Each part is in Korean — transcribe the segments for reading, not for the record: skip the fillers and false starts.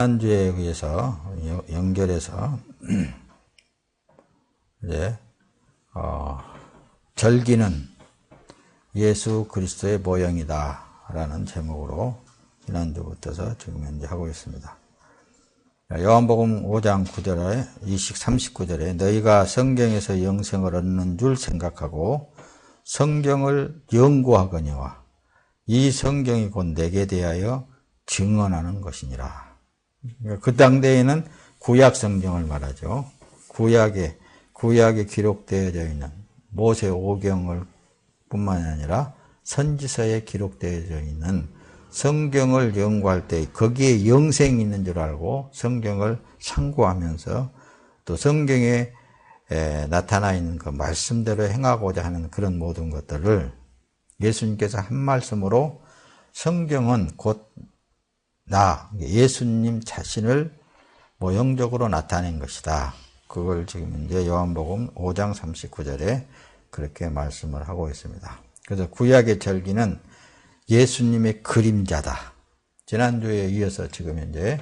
지난주에 의해서 연결해서 이제 절기는 예수 그리스도의 모형이다 라는 제목으로 지난주부터서 지금 현재 하고 있습니다. 요한복음 5장 9절에 39절에 너희가 성경에서 영생을 얻는 줄 생각하고 성경을 연구하거니와 이 성경이 곧 내게 대하여 증언하는 것이니라. 그 당대에는 구약 성경을 말하죠. 구약에 기록되어져 있는 모세 오경을 뿐만이 아니라 선지서에 기록되어져 있는 성경을 연구할 때 거기에 영생이 있는 줄 알고 성경을 참고하면서 또 성경에 나타나 있는 그 말씀대로 행하고자 하는 그런 모든 것들을 예수님께서 한 말씀으로 성경은 곧 예수님 자신을 모형적으로 나타낸 것이다. 그걸 지금 이제 요한복음 5장 39절에 그렇게 말씀을 하고 있습니다. 그래서 구약의 절기는 예수님의 그림자다. 지난주에 이어서 지금 현재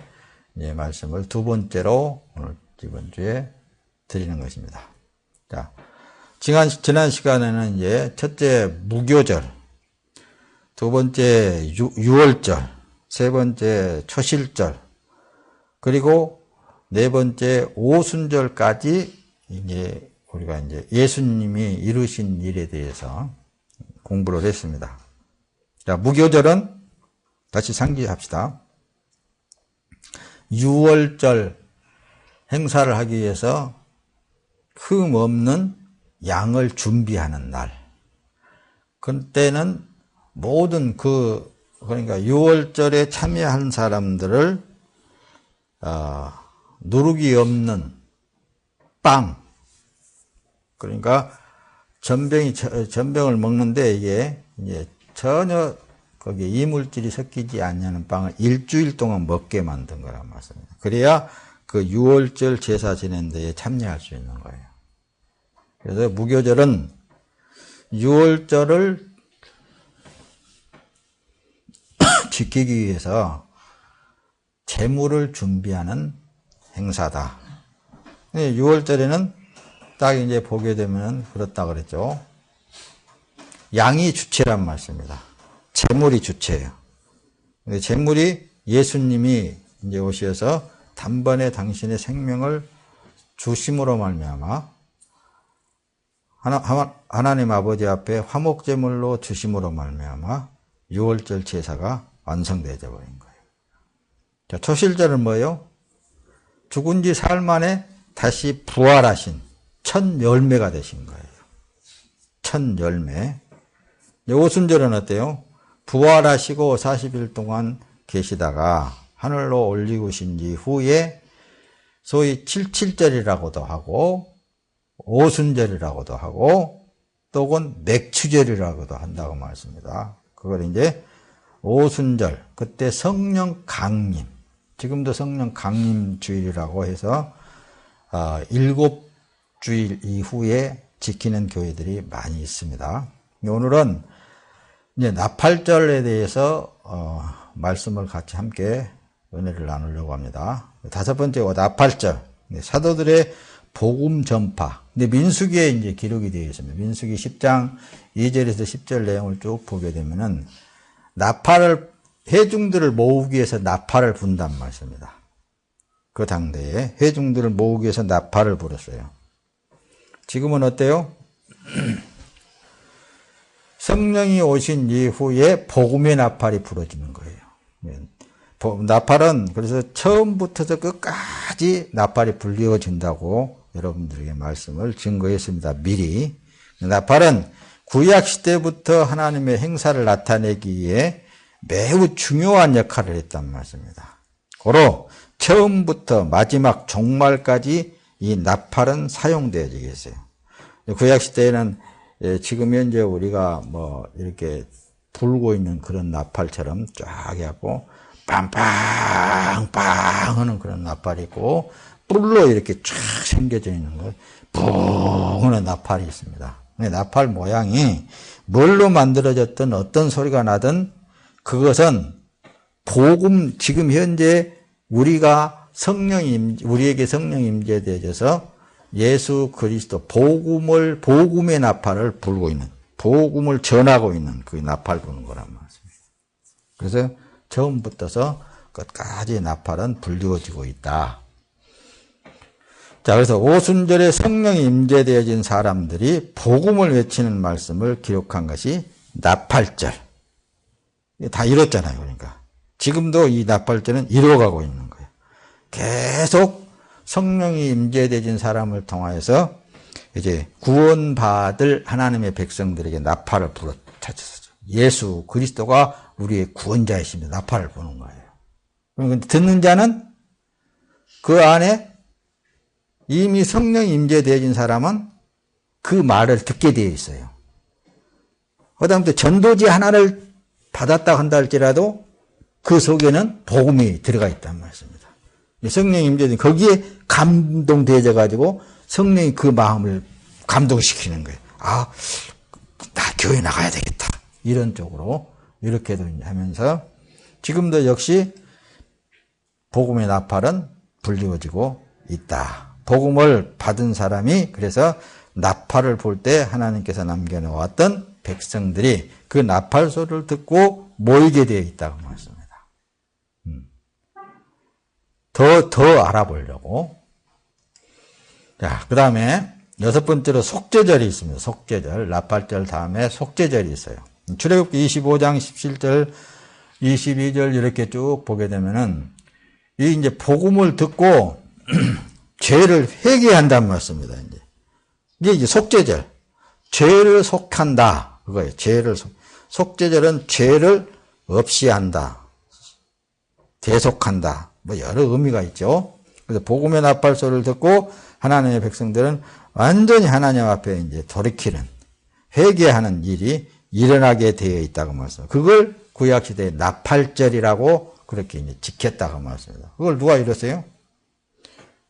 말씀을 두 번째로 오늘 이번 주에 드리는 것입니다. 자, 지난 시간에는 이제 첫째 무교절, 두 번째 유월절, 세 번째 초실절, 그리고 네 번째 오순절까지 이제 우리가 이제 예수님이 이루신 일에 대해서 공부를 했습니다. 자, 무교절은 다시 상기합시다. 유월절 행사를 하기 위해서 흠 없는 양을 준비하는 날. 그때는 모든 그러니까 유월절에 참여한 사람들을 누룩이 없는 빵, 그러니까 전병을 먹는데 이게 이제 전혀 거기에 이물질이 섞이지 않는 빵을 일주일 동안 먹게 만든 거란 말씀입니다. 그래야 그 유월절 제사 지낸 데에 참여할 수 있는 거예요. 그래서 무교절은 유월절을 지키기 위해서 제물을 준비하는 행사다. 6월절에는 딱 이제 보게 되면 그렇다 그랬죠. 양이 주체란 말씀입니다. 제물이 주체예요. 제물이 예수님이 이제 오셔서 단번에 당신의 생명을 주심으로 말미암아 하나님 아버지 앞에 화목제물로 주심으로 말미암아 6월절 제사가 완성되어져 버린 거예요. 자, 초실절은 뭐예요? 죽은 지 사흘 만에 다시 부활하신 첫 열매가 되신 거예요. 첫 열매. 오순절은 어때요? 부활하시고 40일 동안 계시다가 하늘로 올리우신 지 후에 소위 칠칠절이라고도 하고 오순절이라고도 하고 또는 맥추절이라고도 한다고 말씀입니다. 그걸 이제 오순절, 그때 성령 강림, 지금도 성령 강림 주일이라고 해서 7주일 이후에 지키는 교회들이 많이 있습니다. 오늘은 이제 나팔절에 대해서 말씀을 같이 함께 은혜를 나누려고 합니다. 다섯 번째가 나팔절, 사도들의 복음 전파. 근데 민수기에 이제 기록이 되어 있습니다. 민수기 10장 2절에서 10절 내용을 쭉 보게 되면은 회중들을 모으기 위해서 나팔을 분단 말씀입니다. 그 당대에 회중들을 모으기 위해서 나팔을 불었어요. 지금은 어때요? 성령이 오신 이후에 복음의 나팔이 불어지는 거예요. 나팔은 그래서 처음부터 끝까지 나팔이 불려진다고 여러분들에게 말씀을 증거했습니다. 미리. 나팔은 구약시대부터 하나님의 행사를 나타내기 위해 매우 중요한 역할을 했단 말씀입니다. 고로 처음부터 마지막 종말까지 이 나팔은 사용되어지겠어요. 구약시대에는 지금 현재 우리가 이렇게 불고 있는 그런 나팔처럼 쫙 해갖고 빵빵빵 하는 그런 나팔이 있고 뿔로 이렇게 쫙 생겨져 있는 거 붕 하는 나팔이 있습니다. 나팔 모양이 뭘로 만들어졌든 어떤 소리가 나든 그것은 복음, 지금 현재 우리에게 성령 임재되어져서 예수 그리스도 복음의 나팔을 불고 있는, 복음을 전하고 있는 그 나팔 부는 거란 말씀입니다. 그래서 처음부터서 끝까지 나팔은 불리워지고 있다. 자, 그래서 오순절에 성령이 임재되어진 사람들이 복음을 외치는 말씀을 기록한 것이 나팔절. 다 이뤘잖아요. 그러니까 지금도 이 나팔절은 이루어가고 있는 거예요. 계속 성령이 임재되어진 사람을 통하여서 이제 구원받을 하나님의 백성들에게 나팔을 불어 찾았어요. 예수 그리스도가 우리의 구원자이십니다. 나팔을 부는 거예요. 그럼 듣는 자는 그 안에 이미 성령이 임재되어진 사람은 그 말을 듣게 되어 있어요. 그다음에 전도지 하나를 받았다 한다 할지라도 그 속에는 복음이 들어가 있단 말씀입니다. 성령이 임재된 거기에 감동되어져 가지고 성령이 그 마음을 감동시키는 거예요. 아, 나 교회 나가야 되겠다. 이런 쪽으로 이렇게도 하면서 지금도 역시 복음의 나팔은 불리워지고 있다. 복음을 받은 사람이 그래서 나팔을 불 때 하나님께서 남겨놓았던 백성들이 그 나팔 소리를 듣고 모이게 되어 있다고 말씀합니다. 더 알아보려고. 자, 그 다음에 여섯 번째로 속죄절이 있습니다. 속죄절. 나팔절 다음에 속죄절이 있어요. 출애굽기 25장 17절, 22절 이렇게 쭉 보게 되면은 이 이제 복음을 듣고 죄를 회개한다는 말씀입니다. 이게 이제 속죄절. 죄를 속한다. 그거예요. 속죄절은 죄를 없이 한다. 대속한다. 뭐 여러 의미가 있죠. 그래서 복음의 나팔 소리를 듣고 하나님의 백성들은 완전히 하나님 앞에 이제 돌이키는, 회개하는 일이 일어나게 되어 있다고 말씀합니다. 그걸 구약시대의 나팔절이라고 그렇게 이제 지켰다고 말씀합니다. 그걸 누가 이뤘어요?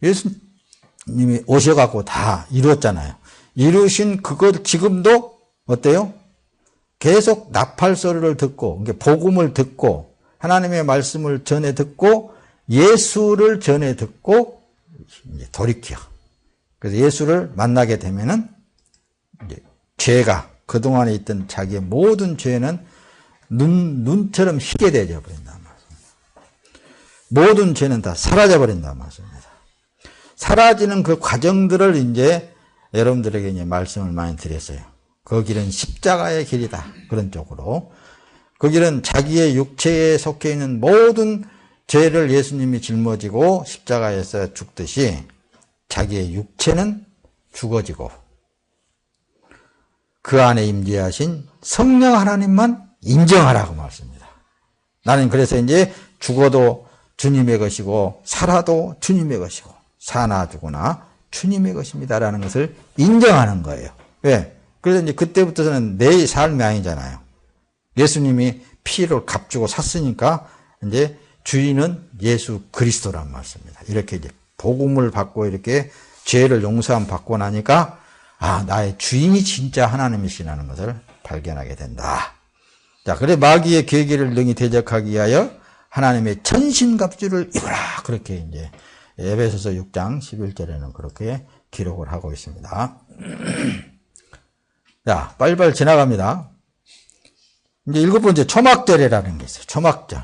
예수님이 오셔갖고 다 이루었잖아요. 이루신 그걸 지금도 어때요? 계속 나팔 소리를 듣고, 복음을 듣고, 하나님의 말씀을 전해 듣고, 예수를 전해 듣고, 이제 돌이켜. 그래서 예수를 만나게 되면은, 이제 죄가, 그동안에 있던 자기의 모든 죄는 눈처럼 희게 되어 버린단 말씀입니다. 모든 죄는 다 사라져 버린단 말씀입니다. 사라지는 그 과정들을 이제 여러분들에게 이제 말씀을 많이 드렸어요. 그 길은 십자가의 길이다. 그런 쪽으로. 그 길은 자기의 육체에 속해 있는 모든 죄를 예수님이 짊어지고 십자가에서 죽듯이 자기의 육체는 죽어지고 그 안에 임재하신 성령 하나님만 인정하라고 말씀합니다. 나는 그래서 이제 죽어도 주님의 것이고 살아도 주님의 것이고 사나 죽으나 주님의 것입니다라는 것을 인정하는 거예요. 왜? 그래서 이제 그때부터는 내 삶이 아니잖아요. 예수님이 피를 값주고 샀으니까 이제 주인은 예수 그리스도란 말씀입니다. 이렇게 이제 복음을 받고 이렇게 죄를 용서함 받고 나니까 아, 나의 주인이 진짜 하나님이시라는 것을 발견하게 된다. 자, 그래 마귀의 계기를 능히 대적하기 위하여 하나님의 천신갑주를 입으라. 그렇게 이제 에베소서 6장 11절에는 그렇게 기록을 하고 있습니다. 자, 빨리빨리 지나갑니다. 이제 일곱 번째 초막절이라는 게 있어요. 초막절.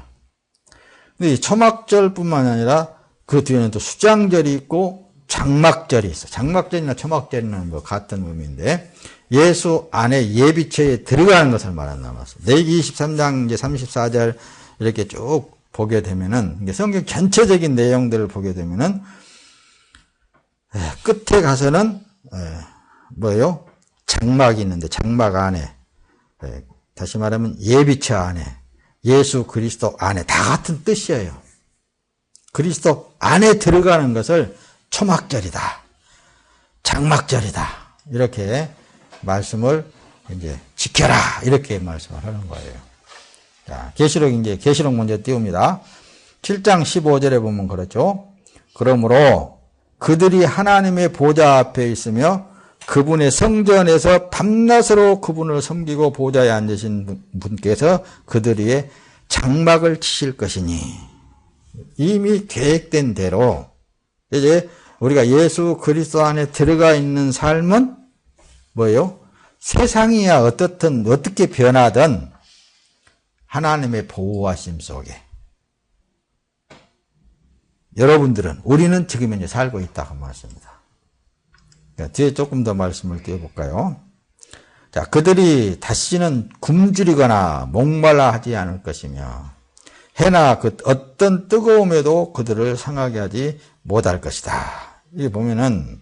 근데 이 초막절뿐만 아니라 그 뒤에는 또 수장절이 있고 장막절이 있어요. 장막절이나 초막절이나 뭐 같은 의미인데 예수 안에 예비처에 들어가는 것을 말한다는 말씀. 레위기 23장 이제 34절 이렇게 쭉 보게 되면은 성경 전체적인 내용들을 보게 되면은 끝에 가서는 뭐예요? 장막이 있는데 장막 안에 다시 말하면 예비처 안에 예수 그리스도 안에 다 같은 뜻이에요. 그리스도 안에 들어가는 것을 초막절이다, 장막절이다 이렇게 말씀을 이제 지켜라 이렇게 말씀을 하는 거예요. 자, 계시록 먼저 띄웁니다. 7장 15절에 보면 그렇죠. 그러므로 그들이 하나님의 보좌 앞에 있으며 그분의 성전에서 밤낮으로 그분을 섬기고 보좌에 앉으신 분께서 그들 위에 장막을 치실 것이니. 이미 계획된 대로 이제 우리가 예수 그리스도 안에 들어가 있는 삶은 뭐예요? 세상이야 어떻게 변하든 하나님의 보호하심 속에 우리는 지금 이제 살고 있다고 말씀입니다. 뒤에 조금 더 말씀을 띄워볼까요? 자, 그들이 다시는 굶주리거나 목말라 하지 않을 것이며 해나 그 어떤 뜨거움에도 그들을 상하게 하지 못할 것이다. 이게 보면은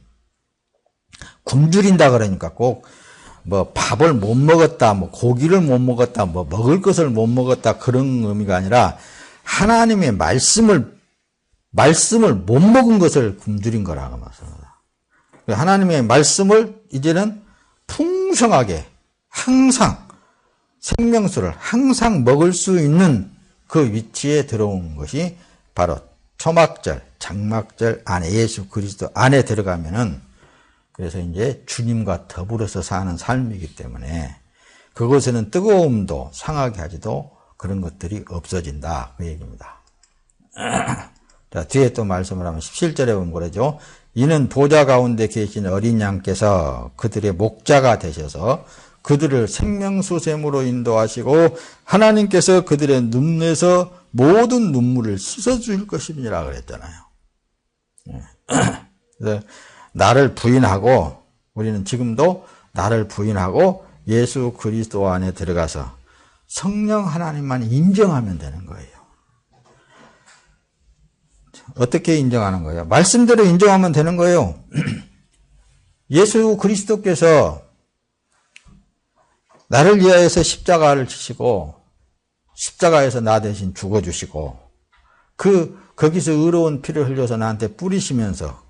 굶주린다 그러니까 꼭 뭐 밥을 못 먹었다, 뭐 고기를 못 먹었다, 뭐 먹을 것을 못 먹었다 그런 의미가 아니라 하나님의 말씀을 못 먹은 것을 굶주린 거라고 말씀합니다. 하나님의 말씀을 이제는 풍성하게 항상 생명수를 항상 먹을 수 있는 그 위치에 들어온 것이 바로 초막절, 장막절 안에 예수 그리스도 안에 들어가면은 그래서 이제 주님과 더불어서 사는 삶이기 때문에 그것에는 뜨거움도 상하게 하지도 그런 것들이 없어진다 그 얘기입니다. 자, 뒤에 또 말씀을 하면 17절에 보면 그러죠. 이는 보좌 가운데 계신 어린 양께서 그들의 목자가 되셔서 그들을 생명수샘으로 인도하시고 하나님께서 그들의 눈에서 모든 눈물을 씻어줄 것이니라 그랬잖아요. 그래서 나를 부인하고 우리는 지금도 나를 부인하고 예수 그리스도 안에 들어가서 성령 하나님만 인정하면 되는 거예요. 어떻게 인정하는 거예요? 말씀대로 인정하면 되는 거예요. 예수 그리스도께서 나를 위하여서 십자가를 지시고 십자가에서 나 대신 죽어주시고 거기서 의로운 피를 흘려서 나한테 뿌리시면서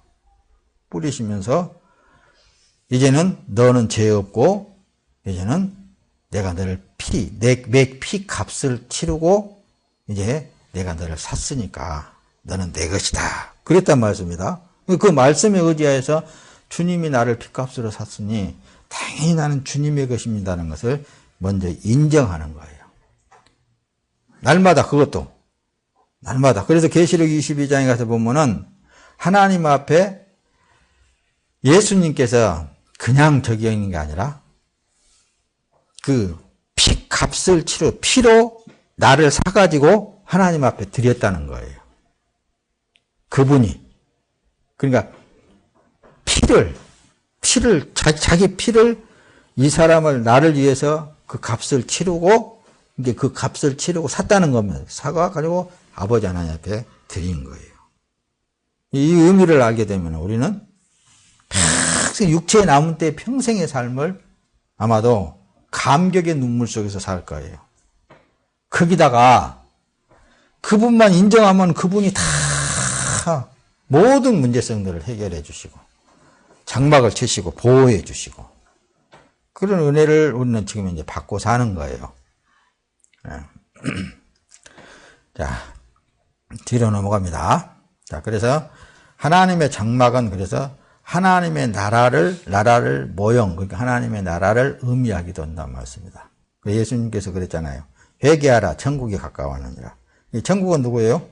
이제는 너는 죄 없고 이제는 내가 너를 내 피 값을 치르고 이제 내가 너를 샀으니까 너는 내 것이다. 그랬단 말씀입니다. 그 말씀에 의지하여서 주님이 나를 피값으로 샀으니 당연히 나는 주님의 것입니다는 것을 먼저 인정하는 거예요. 날마다 그것도 날마다. 그래서 계시록 22장에 가서 보면은 하나님 앞에 예수님께서 그냥 저기 있는 게 아니라 그 피값을 피로 나를 사가지고 하나님 앞에 드렸다는 거예요. 그분이. 그러니까 자기 피를 이 사람을 나를 위해서 그 값을 치르고 이제 그 값을 치르고 샀다는 겁니다. 사가지고 아버지 하나님 앞에 드린 거예요. 이 의미를 알게 되면 우리는 평생 육체에 남은 때 평생의 삶을 아마도 감격의 눈물 속에서 살 거예요. 거기다가 그분만 인정하면 그분이 다 모든 문제성들을 해결해 주시고 장막을 치시고 보호해 주시고 그런 은혜를 우리는 지금 이제 받고 사는 거예요. 자, 뒤로 넘어갑니다. 자, 그래서 하나님의 장막은 그래서 하나님의 나라를 모형, 그러니까 하나님의 나라를 의미하기도 한다는 말씀입니다. 예수님께서 그랬잖아요. 회개하라, 천국이 가까워하느니라. 이 천국은 누구예요?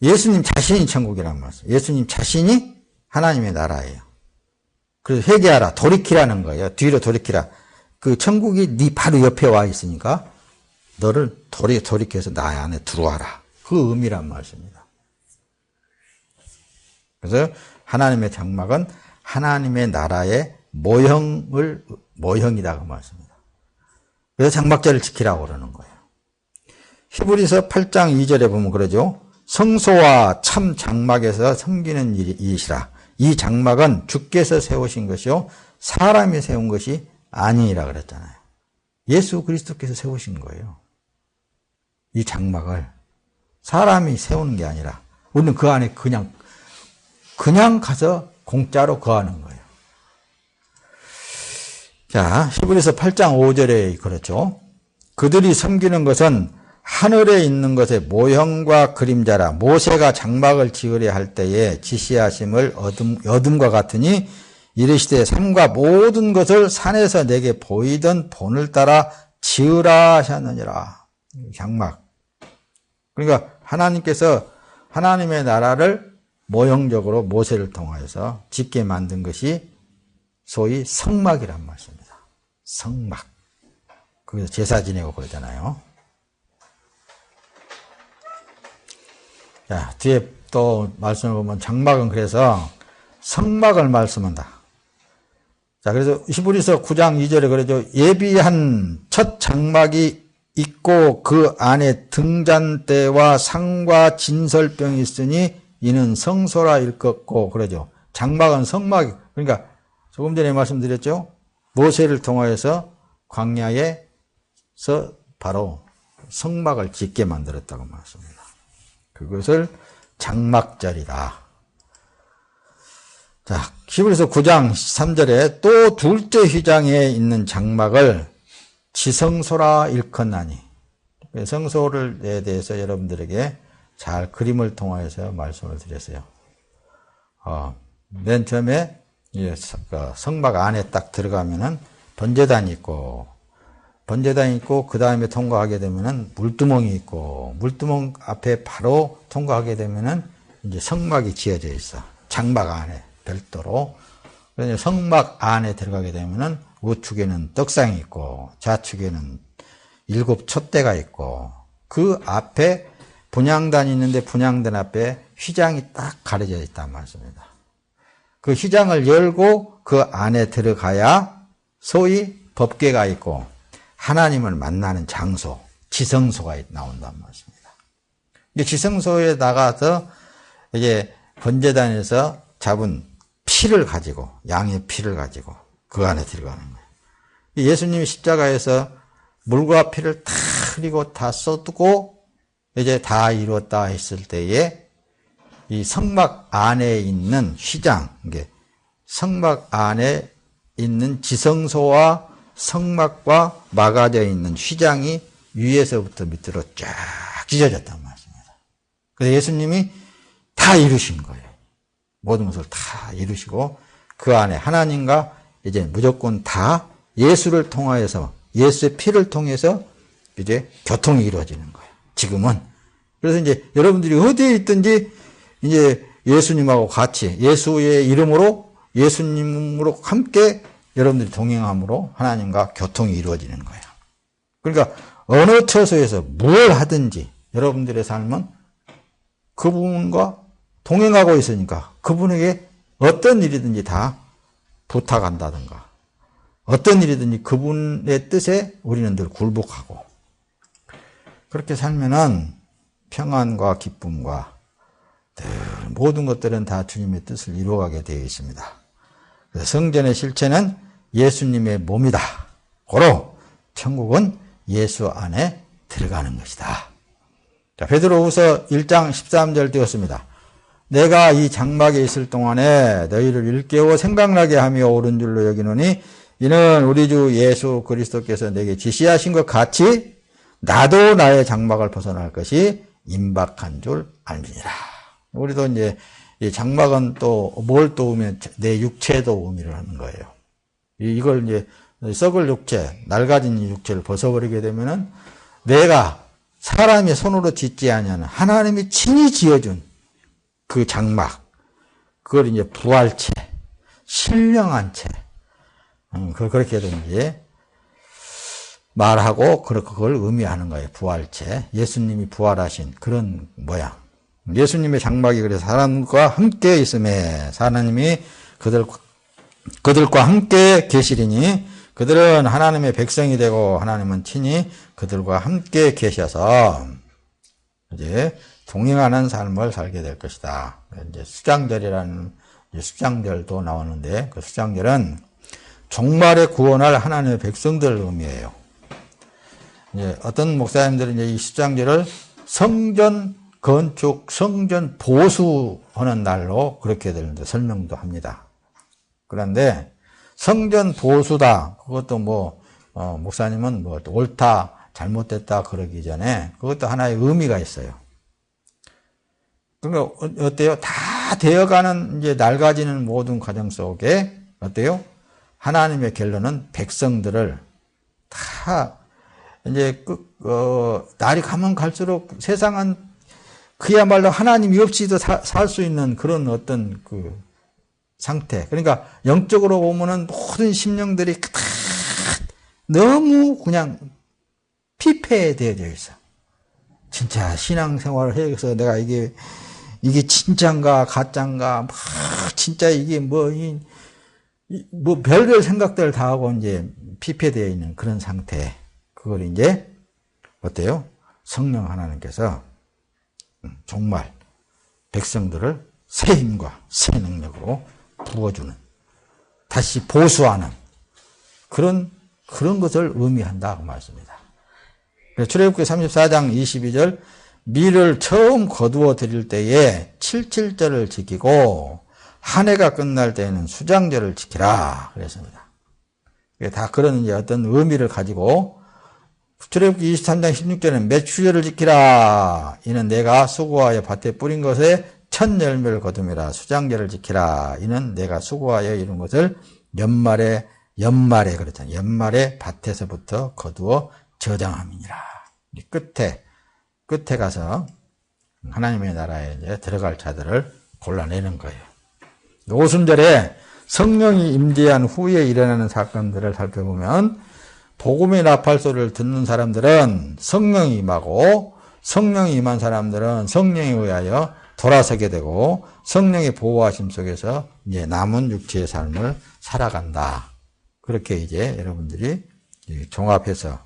예수님 자신이 천국이라는 말씀. 예수님 자신이 하나님의 나라예요. 그래서 회개하라, 돌이키라는 거예요. 뒤로 돌이키라. 그 천국이 네 바로 옆에 와 있으니까 너를 돌이켜서 나 안에 들어와라. 그 의미란 말씀입니다. 그래서 하나님의 장막은 하나님의 나라의 모형이다 그 말씀입니다. 그래서 장막절을 지키라고 그러는 거예요. 히브리서 8장 2절에 보면 그러죠. 성소와 참 장막에서 섬기는 이시라. 이 장막은 주께서 세우신 것이요 사람이 세운 것이 아니라 그랬잖아요. 예수 그리스도께서 세우신 거예요. 이 장막을 사람이 세우는 게 아니라 우리는 그 안에 그냥 가서 공짜로 거하는 거예요. 자, 히브리서 8장 5절에 그렇죠. 그들이 섬기는 것은 하늘에 있는 것의 모형과 그림자라. 모세가 장막을 지으려 할 때에 지시하심을 얻음과 같으니 이르시되 산과 모든 것을 산에서 내게 보이던 본을 따라 지으라 하셨느니라. 장막. 그러니까 하나님께서 하나님의 나라를 모형적으로 모세를 통하여서 짓게 만든 것이 소위 성막이란 말씀입니다. 성막. 그래서 제사 지내고 그러잖아요. 자, 뒤에 또 말씀을 보면 장막은 그래서 성막을 말씀한다. 자, 그래서 히브리서 9장 2절에 그러죠. 예비한 첫 장막이 있고 그 안에 등잔대와 상과 진설병이 있으니 이는 성소라 일컫고 그러죠. 장막은 성막이, 그러니까 조금 전에 말씀드렸죠. 모세를 통하여서 광야에서 바로 성막을 짓게 만들었다고 말씀합니다. 그것을 장막절이다. 자, 히브리서 9장 3절에 또 둘째 휘장에 있는 장막을 지성소라 일컫나니. 성소에 대해서 여러분들에게 잘 그림을 통하여서 말씀을 드렸어요. 맨 처음에 성막 안에 딱 들어가면은 번제단이 있고, 그 다음에 통과하게 되면은 물두멍이 있고, 물두멍 앞에 바로 통과하게 되면은 이제 성막이 지어져 있어. 장막 안에 별도로. 그래서 성막 안에 들어가게 되면은 우측에는 떡상이 있고, 좌측에는 7 촛대가 있고, 그 앞에 분향단이 있는데 분향단 앞에 휘장이 딱 가려져 있단 말씀입니다. 그 휘장을 열고 그 안에 들어가야 소위 법궤가 있고 하나님을 만나는 장소, 지성소가 나온단 말씀입니다. 이제 지성소에 나가서 이제 번제단에서 잡은 피를 가지고, 양의 피를 가지고 그 안에 들어가는 거예요. 예수님이 십자가에서 물과 피를 다 흘리고 다 쏟고 이제 다 이루었다 했을 때에 이 성막 안에 있는 휘장, 이게 성막 안에 있는 지성소와 성막과 막아져 있는 휘장이 위에서부터 밑으로 쫙 찢어졌단 말씀입니다. 그래서 예수님이 다 이루신 거예요. 모든 것을 다 이루시고 그 안에 하나님과 이제 무조건 다 예수를 통하여서, 예수의 피를 통해서 이제 교통이 이루어지는 거예요. 지금은. 그래서 이제 여러분들이 어디에 있든지 이제 예수님하고 같이 예수의 이름으로, 예수님으로 함께 여러분들이 동행함으로 하나님과 교통이 이루어지는 거예요. 그러니까 어느 처소에서 뭘 하든지 여러분들의 삶은 그분과 동행하고 있으니까 그분에게 어떤 일이든지 다 부탁한다든가 어떤 일이든지 그분의 뜻에 우리는 늘 굴복하고, 그렇게 살면은 평안과 기쁨과 모든 것들은 다 주님의 뜻을 이루어가게 되어 있습니다. 그래서 성전의 실체는 예수님의 몸이다. 고로 천국은 예수 안에 들어가는 것이다. 자, 베드로후서 1장 13절 되었습니다. 내가 이 장막에 있을 동안에 너희를 일깨워 생각나게 하며 옳은 줄로 여기노니 이는 우리 주 예수 그리스도께서 내게 지시하신 것 같이 나도 나의 장막을 벗어날 것이 임박한 줄 알미니라. 우리도 이제 이 장막은 또 뭘 도우면 내 육체도 의미를 하는 거예요. 이걸 이제 썩을 육체, 낡아진 육체를 벗어버리게 되면은 내가 사람의 손으로 짓지 아니하는 하나님이 친히 지어준 그 장막, 그걸 이제 부활체, 신령한 채, 그렇게든지 말하고 그걸 의미하는 거예요. 부활체, 예수님이 부활하신 그런 모양. 예수님의 장막이 그래서 사람과 함께 있음에 하나님이 그들과 함께 계시리니 그들은 하나님의 백성이 되고 하나님은 친히 그들과 함께 계셔서 이제 동행하는 삶을 살게 될 것이다. 이제 수장절이라는 수장절도 나오는데 그 수장절은 종말에 구원할 하나님의 백성들을 의미해요. 이제 어떤 목사님들은 이제 이 수장절을 성전 건축, 성전 보수하는 날로 그렇게들 설명도 합니다. 그런데 성전 보수다. 그것도 목사님은 옳다, 잘못됐다 그러기 전에 그것도 하나의 의미가 있어요. 그러니까 어때요? 다 되어가는 이제 낡아지는 모든 과정 속에 어때요? 하나님의 결론은 백성들을 다 이제 날이 가면 갈수록 세상은 그야말로 하나님이 없이도 살 수 있는 그런 어떤 그 상태. 그러니까 영적으로 보면은 모든 심령들이 너무 그냥 피폐되어져 있어. 진짜 신앙생활을 해서 내가 이게 진짠가 가짠가 막 진짜 이게 뭐 별별 생각들 다 하고 이제 피폐되어 있는 그런 상태. 그걸 이제 어때요? 성령 하나님께서 정말 백성들을 새 힘과 새 능력으로 부어주는, 다시 보수하는 그런 것을 의미한다고 말씀입니다. 출애굽기 34장 22절, 밀을 처음 거두어 드릴 때에 77절을 지키고 한 해가 끝날 때에는 수장절을 지키라 그랬습니다. 다 그런 이제 어떤 의미를 가지고, 출애굽기 23장 16절에는 매출절을 지키라. 이는 내가 수고하여 밭에 뿌린 것에 첫 열매를 거둠이라. 수장절을 지키라. 이는 내가 수고하여 이룬 것을 연말에 그랬잖아요. 연말에 밭에서부터 거두어 저장함이니라. 끝에 가서 하나님의 나라에 이제 들어갈 자들을 골라내는 거예요. 오순절에 성령이 임재한 후에 일어나는 사건들을 살펴보면, 복음의 나팔 소리를 듣는 사람들은 성령이 임하고, 성령이 임한 사람들은 성령에 의하여 돌아서게 되고, 성령의 보호하심 속에서 이제 남은 육체의 삶을 살아간다. 그렇게 이제 여러분들이 종합해서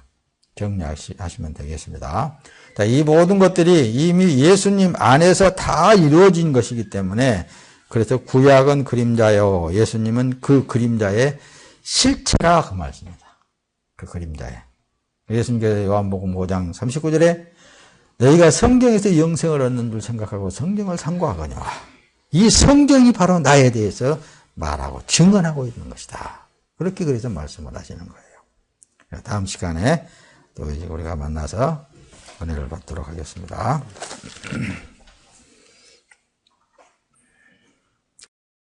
정리하시면 되겠습니다. 자, 이 모든 것들이 이미 예수님 안에서 다 이루어진 것이기 때문에, 그래서 구약은 그림자요, 예수님은 그 그림자의 실체라 그 말씀입니다. 그 그림자에. 예수님께서 요한복음 5장 39절에 너희가 성경에서 영생을 얻는 줄 생각하고 성경을 상고하거냐. 이 성경이 바로 나에 대해서 말하고 증언하고 있는 것이다. 그렇게 그래서 말씀을 하시는 거예요. 다음 시간에 또 이제 우리가 만나서 은혜를 받도록 하겠습니다.